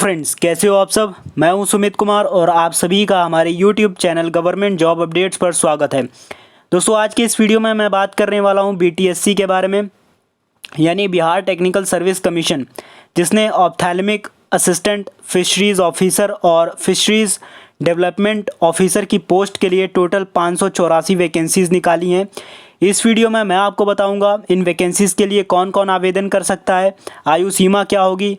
Friends, कैसे हो आप सब। मैं हूं सुमित कुमार और आप सभी का हमारे YouTube channel government job updates पर स्वागत है। दोस्तों, आज की इस वीडियो में मैं बात करने वाला हूं बीटीएससी के बारे में, यानी बिहार टेक्निकल सर्विस कमीशन, जिसने ऑप्थेल्मिक असिस्टेंट फिशरीज़ ऑफिसर और फिशरीज़ डेवलपमेंट ऑफिसर की पोस्ट के लिए टोटल 584 वैकेंसीज़ निकाली हैं। इस वीडियो में मैं आपको बताऊंगा इन वैकेंसीज़ के लिए कौन कौन आवेदन कर सकता है, आयु सीमा क्या होगी,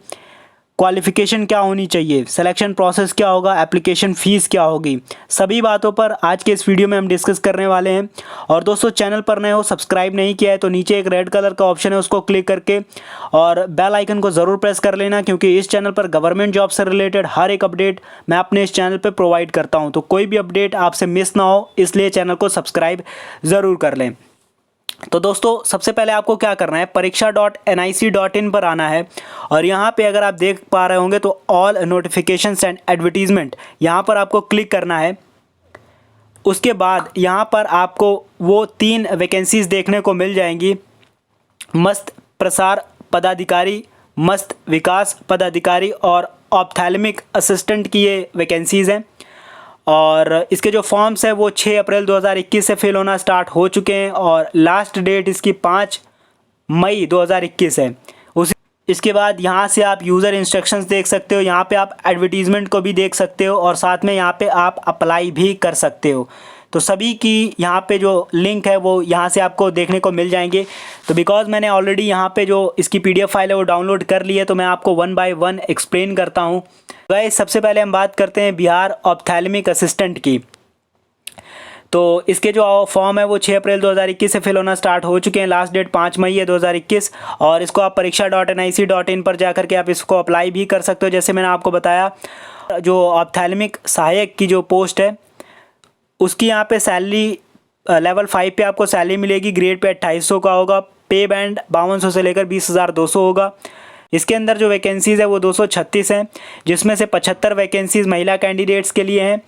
क्वालिफ़िकेशन क्या होनी चाहिए, सिलेक्शन प्रोसेस क्या होगा, एप्लीकेशन फ़ीस क्या होगी। सभी बातों पर आज के इस वीडियो में हम डिस्कस करने वाले हैं। और दोस्तों, चैनल पर नए हो, सब्सक्राइब नहीं किया है तो नीचे एक रेड कलर का ऑप्शन है, उसको क्लिक करके और बेल आइकन को ज़रूर प्रेस कर लेना, क्योंकि इस चैनल पर गवर्नमेंट जॉब से रिलेटेड हर एक अपडेट मैं अपने इस चैनल पर प्रोवाइड करता हूँ। तो कोई भी अपडेट आपसे मिस ना हो, इसलिए चैनल को सब्सक्राइब ज़रूर कर लें। तो दोस्तों, सबसे पहले आपको क्या करना है, परीक्षा.nic.in पर आना है और यहाँ पे अगर आप देख पा रहे होंगे तो ऑल नोटिफिकेशंस एंड एडवर्टीजमेंट, यहाँ पर आपको क्लिक करना है। उसके बाद यहाँ पर आपको वो 3 वैकेंसीज देखने को मिल जाएंगी। मस्त प्रसार पदाधिकारी, मस्त विकास पदाधिकारी और ऑप्थेल्मिक असिस्टेंट की ये वैकेंसीज़ हैं। और इसके जो फॉर्म्स हैं वो 6 अप्रैल 2021 से फिल होना स्टार्ट हो चुके हैं और लास्ट डेट इसकी 5 मई 2021 है। इसके बाद यहाँ से आप यूज़र इंस्ट्रक्शंस देख सकते हो, यहाँ पे आप एडवर्टीज़मेंट को भी देख सकते हो और साथ में यहाँ पे आप अप्लाई भी कर सकते हो। तो सभी की यहाँ पे जो लिंक है वो यहाँ से आपको देखने को मिल जाएंगे। तो बिकॉज़ मैंने ऑलरेडी यहाँ पे जो इसकी PDF फाइल है वो डाउनलोड कर ली है, तो मैं आपको 1 बाय 1 एक्सप्लेन करता हूँ। गाइस, सबसे पहले हम बात करते हैं बिहार ऑप्थेल्मिक असिस्टेंट की। तो इसके जो फॉर्म है वो 6 अप्रैल 2021 से फिल होना स्टार्ट हो चुके हैं। लास्ट डेट 5 मई है 2021 और इसको आप परीक्षा.nic.in पर जाकर के आप इसको अप्लाई भी कर सकते हो। जैसे मैंने आपको बताया, जो ऑप्थेल्मिक सहायक की जो पोस्ट है उसकी यहाँ पे सैलरी लेवल 5 पे आपको सैलरी मिलेगी। ग्रेड पे 2800 का होगा। पे बैंड 5200 से लेकर 20,200 होगा। इसके अंदर जो वैकेंसीज़ है वो 236 हैं, जिसमें से 75 वैकेंसीज़ महिला कैंडिडेट्स के लिए हैं।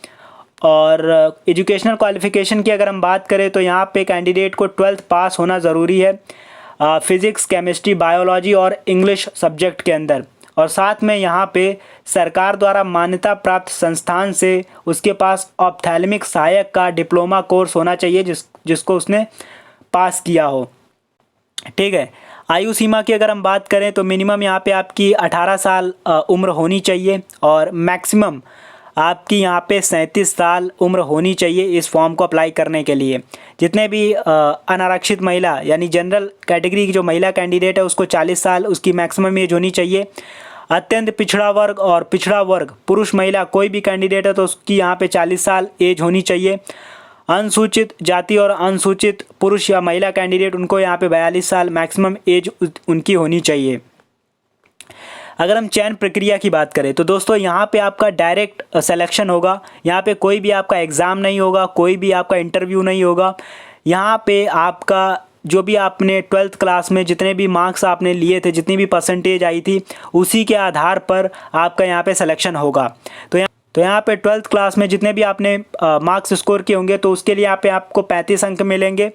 और एजुकेशनल क्वालिफ़िकेशन की अगर हम बात करें तो यहाँ पे कैंडिडेट को 12th पास होना ज़रूरी है, फिज़िक्स, केमिस्ट्री, बायोलॉजी और इंग्लिश सब्जेक्ट के अंदर। और साथ में यहाँ पे सरकार द्वारा मान्यता प्राप्त संस्थान से उसके पास ऑप्थेल्मिक सहायक का डिप्लोमा कोर्स होना चाहिए, जिसको उसने पास किया हो। ठीक है। आयु सीमा की अगर हम बात करें तो मिनिमम यहाँ पे आपकी 18 साल उम्र होनी चाहिए और मैक्सिमम आपकी यहाँ पे 37 साल उम्र होनी चाहिए इस फॉर्म को अप्लाई करने के लिए। जितने भी अनारक्षित महिला यानी जनरल कैटेगरी की जो महिला कैंडिडेट है उसको 40 साल उसकी मैक्सिमम एज होनी चाहिए। अत्यंत पिछड़ा वर्ग और पिछड़ा वर्ग पुरुष महिला कोई भी कैंडिडेट है तो उसकी यहाँ पे 40 साल एज होनी चाहिए। अनुसूचित जाति और अनुसूचित पुरुष या महिला कैंडिडेट उनको यहाँ पे 42 साल मैक्सिमम एज उनकी होनी चाहिए। अगर हम चयन प्रक्रिया की बात करें तो दोस्तों यहाँ पे आपका डायरेक्ट सिलेक्शन होगा। यहाँ पे कोई भी आपका एग्ज़ाम नहीं होगा, कोई भी आपका इंटरव्यू नहीं होगा। यहाँ पे आपका जो भी आपने 12th क्लास में जितने भी मार्क्स आपने लिए थे, जितनी भी परसेंटेज आई थी, उसी के आधार पर आपका यहाँ पे सिलेक्शन होगा। तो यहाँ पे 12th क्लास में जितने भी आपने मार्क्स स्कोर किए होंगे तो उसके लिए यहाँ पे आपको 35 अंक मिलेंगे।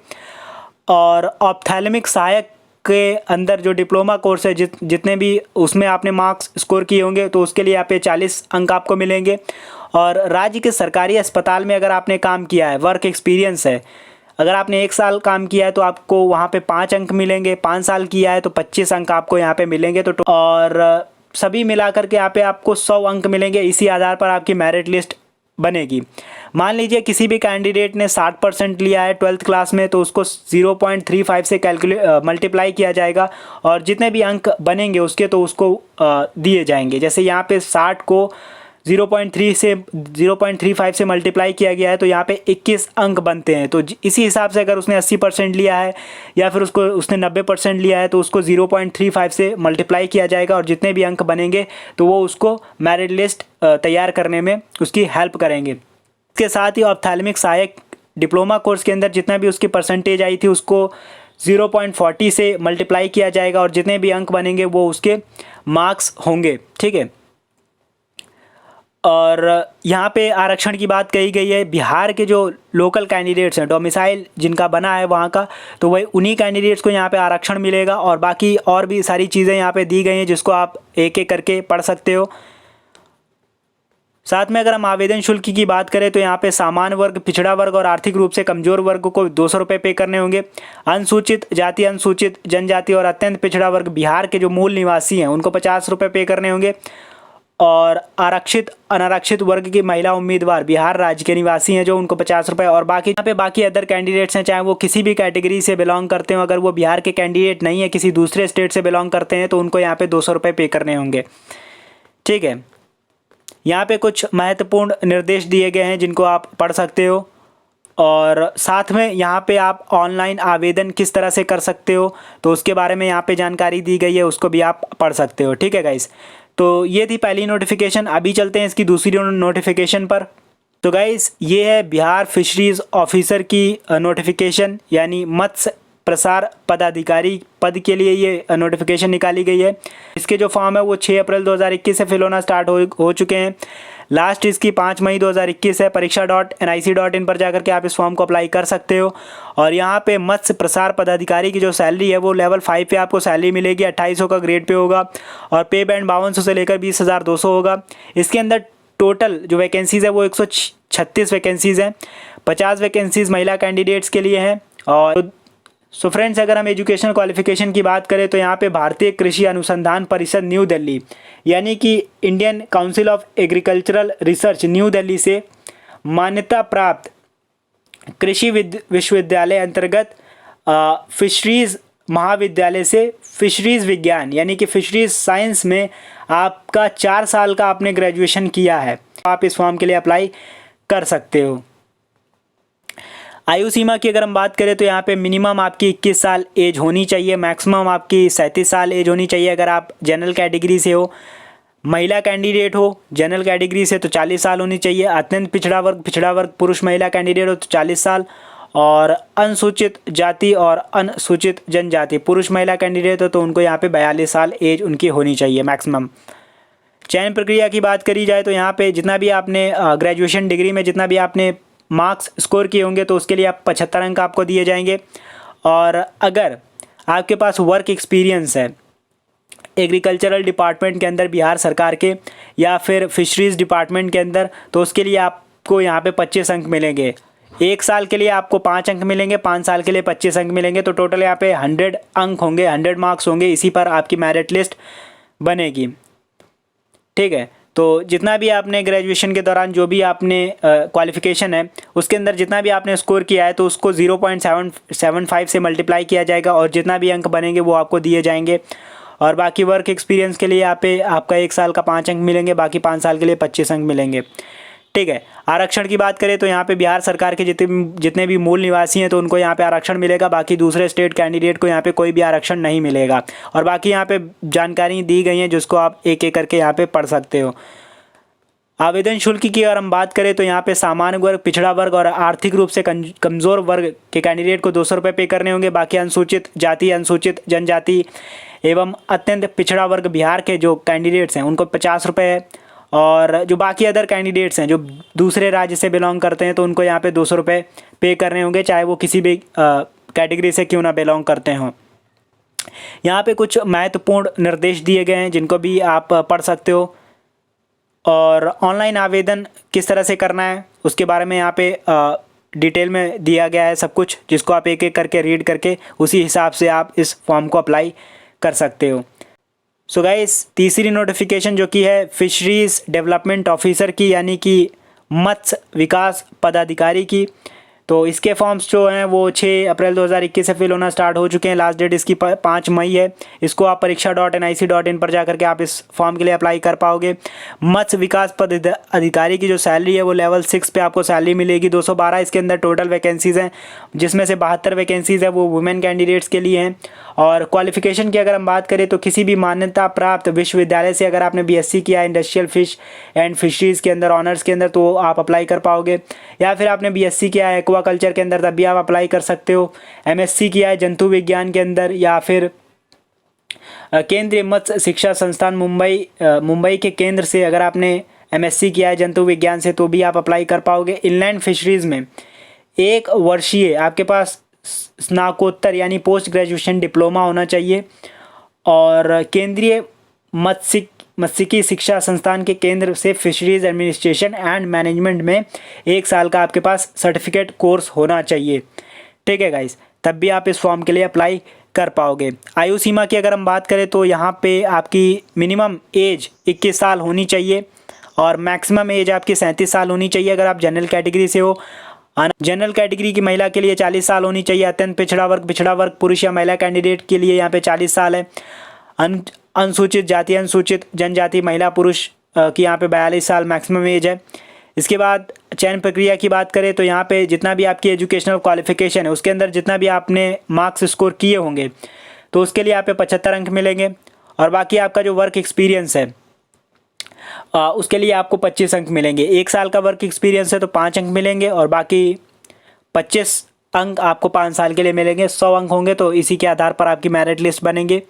और ऑप्थेल्मिक सहायक के अंदर जो डिप्लोमा कोर्स है, जितने भी उसमें आपने मार्क्स स्कोर किए होंगे तो उसके लिए यहाँ पे 40 अंक आपको मिलेंगे। और राज्य के सरकारी अस्पताल में अगर आपने काम किया है, वर्क एक्सपीरियंस है, अगर आपने 1 साल काम किया है तो आपको वहाँ पे 5 अंक मिलेंगे। 5 साल किया है तो 25 अंक आपको यहाँ पे मिलेंगे। तो और सभी मिलाकर के यहाँ पे आपको 100 अंक मिलेंगे। इसी आधार पर आपकी मेरिट लिस्ट बनेगी। मान लीजिए किसी भी कैंडिडेट ने 60% लिया है 12th क्लास में तो उसको 0.35 से मल्टीप्लाई किया जाएगा और जितने भी अंक बनेंगे उसके तो उसको दिए जाएंगे। जैसे यहाँ पे 60 को 0.35 से मल्टीप्लाई किया गया है तो यहाँ पे 21 अंक बनते हैं। तो इसी हिसाब से अगर उसने 80% लिया है या फिर उसने 90% लिया है तो उसको 0.35 से मल्टीप्लाई किया जाएगा और जितने भी अंक बनेंगे तो वो उसको मेरिट लिस्ट तैयार करने में उसकी हेल्प करेंगे। इसके साथ ही ऑप्थेल्मिक सहायक डिप्लोमा कोर्स के अंदर जितना भी उसकी परसेंटेज आई थी उसको 0.40 से मल्टीप्लाई किया जाएगा और जितने भी अंक बनेंगे वो उसके मार्क्स होंगे। ठीक है। और यहाँ पे आरक्षण की बात कही गई है। बिहार के जो लोकल कैंडिडेट्स हैं, डोमिसाइल जिनका बना है वहाँ का, तो वही उन्हीं कैंडिडेट्स को यहाँ पे आरक्षण मिलेगा। और बाकी और भी सारी चीज़ें यहाँ पे दी गई हैं जिसको आप एक एक करके पढ़ सकते हो। साथ में अगर हम आवेदन शुल्क की बात करें तो यहाँ पे सामान्य वर्ग, पिछड़ा वर्ग और आर्थिक रूप से कमजोर वर्ग को 200 रुपये पे करने होंगे। अनुसूचित जाति, अनुसूचित जनजाति और अत्यंत पिछड़ा वर्ग बिहार के जो मूल निवासी हैं उनको 50 रुपये पे करने होंगे। और आरक्षित अनारक्षित वर्ग की महिला उम्मीदवार बिहार राज्य के निवासी हैं जो उनको 50 रुपये। और बाकी यहाँ पे बाकी अदर कैंडिडेट्स हैं, चाहे वो किसी भी कैटेगरी से बिलोंग करते हो, अगर वो बिहार के कैंडिडेट नहीं है, किसी दूसरे स्टेट से बिलोंग करते हैं तो उनको यहाँ पे 200 रुपये पे करने होंगे। ठीक है, यहाँ पे कुछ महत्वपूर्ण निर्देश दिए गए हैं जिनको आप पढ़ सकते हो। और साथ में यहाँ पे आप ऑनलाइन आवेदन किस तरह से कर सकते हो तो उसके बारे में यहाँ पे जानकारी दी गई है, उसको भी आप पढ़ सकते हो। ठीक है गाइस, तो ये थी पहली नोटिफिकेशन। अभी चलते हैं इसकी दूसरी नोटिफिकेशन पर। तो गाइस ये है बिहार फिशरीज ऑफिसर की नोटिफिकेशन, यानी मत्स्य प्रसार पदाधिकारी पद के लिए ये नोटिफिकेशन निकाली गई है। इसके जो फॉर्म है वो 6 अप्रैल 2021 से फिल होना स्टार्ट हो चुके हैं। लास्ट इसकी 5 मई 2021 है। परीक्षा.nic.in पर जाकर के आप इस फॉर्म को अप्लाई कर सकते हो। और यहाँ पे मत्स्य प्रसार पदाधिकारी की जो सैलरी है वो लेवल 5 पे आपको सैलरी मिलेगी, 2800 का ग्रेड पे होगा और पे बैंड 5200 से लेकर 20,200 होगा। इसके अंदर टोटल जो वैकेंसीज़ है वो 136 वैकेंसीज़ हैं। 50 वैकेंसीज़ महिला कैंडिडेट्स के लिए हैं। और सो फ्रेंड्स, अगर हम एजुकेशनल क्वालिफिकेशन की बात करें तो यहाँ पे भारतीय कृषि अनुसंधान परिषद न्यू दिल्ली, यानी कि Indian council of agricultural research new Delhi से मान्यता प्राप्त कृषि विश्वविद्यालय अंतर्गत फिशरीज़ महाविद्यालय से फिशरीज़ विज्ञान यानी कि फिशरीज़ साइंस में आपका 4 साल का आपने ग्रेजुएशन किया है, आप इस फॉर्म के लिए अप्लाई कर सकते हो। आयु सीमा की अगर हम बात करें तो यहाँ पे मिनिमम आपकी 21 साल एज होनी चाहिए, मैक्सिमम आपकी 37 साल एज होनी चाहिए अगर आप जनरल कैटेगरी से हो। महिला कैंडिडेट हो जनरल कैटेगरी से तो 40 साल होनी चाहिए। अत्यंत पिछड़ा वर्ग पुरुष महिला कैंडिडेट हो तो 40 साल। और अनुसूचित जाति और अनुसूचित जनजाति पुरुष महिला कैंडिडेट हो तो उनको यहाँ पे 42 साल एज उनकी होनी चाहिए मैक्सिमम। चयन प्रक्रिया की बात करी जाए तो यहाँ पे जितना भी आपने ग्रेजुएशन डिग्री में जितना भी आपने मार्क्स स्कोर किए होंगे तो उसके लिए आप 75 अंक आपको दिए जाएंगे। और अगर आपके पास वर्क एक्सपीरियंस है एग्रीकल्चरल डिपार्टमेंट के अंदर बिहार सरकार के या फिर फिशरीज़ डिपार्टमेंट के अंदर तो उसके लिए आपको यहाँ पे 25 अंक मिलेंगे। 1 साल के लिए आपको 5 अंक मिलेंगे, 5 साल के लिए 25 अंक मिलेंगे, तो टोटल यहाँ पे 100 अंक होंगे, 100 मार्क्स होंगे। इसी पर आपकी मेरिट लिस्ट बनेगी। ठीक है, तो जितना भी आपने ग्रेजुएशन के दौरान जो भी आपने क्वालिफ़िकेशन है उसके अंदर जितना भी आपने स्कोर किया है तो उसको 0.775 से मल्टीप्लाई किया जाएगा और जितना भी अंक बनेंगे वो आपको दिए जाएंगे। और बाकी वर्क एक्सपीरियंस के लिए यहाँ पे आपका 1 साल का 5 अंक मिलेंगे, बाकी 5 साल के लिए 25 अंक मिलेंगे। ठीक है, आरक्षण की बात करें तो यहाँ पे बिहार सरकार के जितने भी मूल निवासी हैं तो उनको यहाँ पे आरक्षण मिलेगा, बाकी दूसरे स्टेट कैंडिडेट को यहाँ पे कोई भी आरक्षण नहीं मिलेगा। और बाकी यहाँ पे जानकारी दी गई है जिसको आप एक एक करके यहाँ पे पढ़ सकते हो। आवेदन शुल्क की अगर हम बात करें तो यहाँ पे सामान्य वर्ग, पिछड़ा वर्ग और आर्थिक रूप से कमज़ोर वर्ग के कैंडिडेट को 200 रुपये पे करने होंगे। बाकी अनुसूचित जाति, अनुसूचित जनजाति एवं अत्यंत पिछड़ा वर्ग बिहार के जो कैंडिडेट्स हैं उनको 50 रुपये है। और जो बाकी अदर कैंडिडेट्स हैं जो दूसरे राज्य से बिलोंग करते हैं तो उनको यहाँ पे 200 रुपये पे करने होंगे, चाहे वो किसी भी कैटेगरी से क्यों ना बिलोंग करते हों। यहाँ पे कुछ महत्वपूर्ण निर्देश दिए गए हैं जिनको भी आप पढ़ सकते हो। और ऑनलाइन आवेदन किस तरह से करना है उसके बारे में यहाँ पे डिटेल में दिया गया है सब कुछ, जिसको आप एक एक करके रीड करके उसी हिसाब से आप इस फॉर्म को अप्लाई कर सकते हो। सो गाइस, तीसरी नोटिफिकेशन जो की है फिशरीज़ डेवलपमेंट ऑफिसर की, यानी कि मत्स्य विकास पदाधिकारी की, तो इसके फॉर्म्स जो हैं वो 6 अप्रैल 2021 से फिल होना स्टार्ट हो चुके हैं। लास्ट डेट इसकी 5 मई है। इसको आप परीक्षा.nic.in पर जाकर के आप इस फॉर्म के लिए अप्लाई कर पाओगे। मत्स्य विकास पदाधिकारी की जो सैलरी है वो लेवल 6 पे आपको सैलरी मिलेगी 212। इसके अंदर टोटल वैकेंसीज़ हैं जिसमें से 72 वैकेंसीज़ है वो वुमेन कैंडिडेट्स के लिए हैं। और क्वालिफिकेशन की अगर हम बात करें तो किसी भी मान्यता प्राप्त विश्वविद्यालय से अगर आपने BSc किया है इंडस्ट्रियल फिश एंड फिशरीज़ के अंदर ऑनर्स के अंदर तो आप अप्लाई कर पाओगे, या फिर आपने BSc किया है एक्वाकल्चर के अंदर तब भी आप अप्लाई कर सकते हो। MSc किया है जंतु विज्ञान के अंदर, या फिर केंद्रीय मत्स्य शिक्षा संस्थान मुंबई के केंद्र से अगर आपने MSc किया है जंतु विज्ञान से तो भी आप अप्लाई कर पाओगे। इनलैंड फिशरीज़ में 1 वर्षीय आपके पास स्नाकोत्तर यानी पोस्ट ग्रेजुएशन डिप्लोमा होना चाहिए। और केंद्रीय मत्स्यिकी शिक्षा संस्थान के केंद्र से फिशरीज एडमिनिस्ट्रेशन एंड मैनेजमेंट में 1 साल का आपके पास सर्टिफिकेट कोर्स होना चाहिए। ठीक है गाइस, तब भी आप इस फॉर्म के लिए अप्लाई कर पाओगे। आयु सीमा की अगर हम बात करें तो यहाँ पे आपकी मिनिमम एज 21 साल होनी चाहिए और मैक्सिमम एज आपकी 37 साल होनी चाहिए अगर आप जनरल कैटेगरी से हो। जनरल कैटेगरी की महिला के लिए 40 साल होनी चाहिए। अत्यंत पिछड़ा वर्ग पुरुष या महिला कैंडिडेट के लिए यहाँ पे 40 साल है। अनुसूचित जाति अनुसूचित जनजाति महिला पुरुष की यहाँ पे 42 साल मैक्सिमम एज है। इसके बाद चयन प्रक्रिया की बात करें तो यहाँ पे जितना भी आपकी एजुकेशनल क्वालिफिकेशन है उसके अंदर जितना भी आपने मार्क्स स्कोर किए होंगे तो उसके लिए यहाँ पे 75 अंक मिलेंगे और बाकी आपका जो वर्क एक्सपीरियंस है उसके लिए आपको 25 अंक मिलेंगे। 1 साल का वर्क एक्सपीरियंस है तो 5 अंक मिलेंगे और बाकी 25 अंक आपको 5 साल के लिए मिलेंगे। 100 अंक होंगे तो इसी के आधार पर आपकी मेरिट लिस्ट बनेंगे।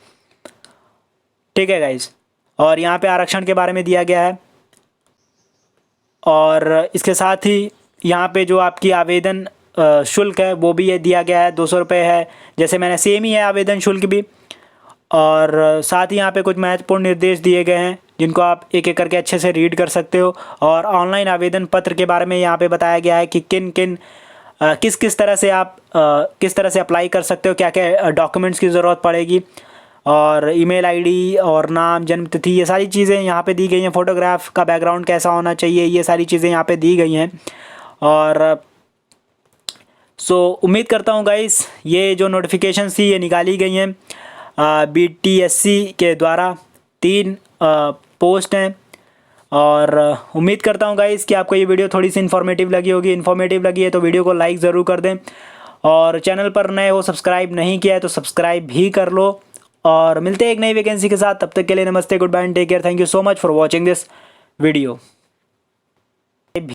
ठीक है गाइस, और यहाँ पे आरक्षण के बारे में दिया गया है और इसके साथ ही यहाँ पे जो आपकी आवेदन शुल्क है वो भी ये दिया गया है, 200 रुपये है। जैसे मैंने सेम ही है आवेदन शुल्क भी। और साथ ही यहाँ पे कुछ महत्वपूर्ण निर्देश दिए गए हैं जिनको आप एक एक करके अच्छे से रीड कर सकते हो। और ऑनलाइन आवेदन पत्र के बारे में यहाँ पे बताया गया है कि किस तरह से आप किस तरह से अप्लाई कर सकते हो, क्या क्या डॉक्यूमेंट्स की ज़रूरत पड़ेगी और ईमेल आईडी और नाम जन्म तिथि ये सारी चीज़ें यहाँ पे दी गई हैं। फ़ोटोग्राफ का बैकग्राउंड कैसा होना चाहिए ये सारी चीज़ें यहाँ पे दी गई हैं। और उम्मीद करता हूँ गाइस ये जो नोटिफिकेशन थी ये निकाली गई हैं BTSC के द्वारा। 3 पोस्ट हैं और उम्मीद करता हूँ गाइस कि आपको ये वीडियो थोड़ी सी इन्फॉर्मेटिव लगी होगी। इन्फॉर्मेटिव लगी है तो वीडियो को लाइक ज़रूर कर दें और चैनल पर नए हो सब्सक्राइब नहीं किया है तो सब्सक्राइब भी कर लो। और मिलते हैं एक नई वैकेंसी के साथ, तब तक के लिए नमस्ते, goodbye and take care. Thank you so much for watching this video.